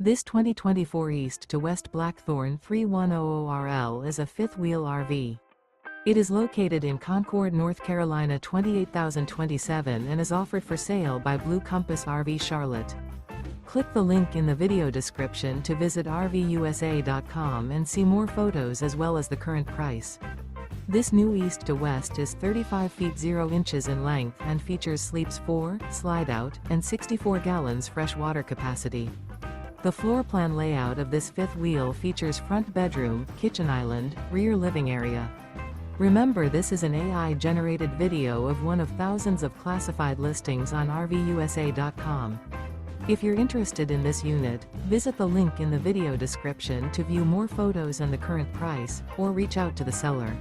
This 2024 East to West Blackthorn 3100RL is a fifth-wheel RV. It is located in Concord, North Carolina 28027 and is offered for sale by Blue Compass RV Charlotte. Click the link in the video description to visit RVUSA.com and see more photos as well as the current price. This new East to West is 35 feet 0 inches in length and features sleeps 4, Slideout, and 64 gallons fresh water capacity. The floor plan layout of this fifth wheel features front bedroom, kitchen island, rear living area. Remember, this is an AI-generated video of one of thousands of classified listings on RVUSA.com. If you're interested in this unit, visit the link in the video description to view more photos and the current price, or reach out to the seller.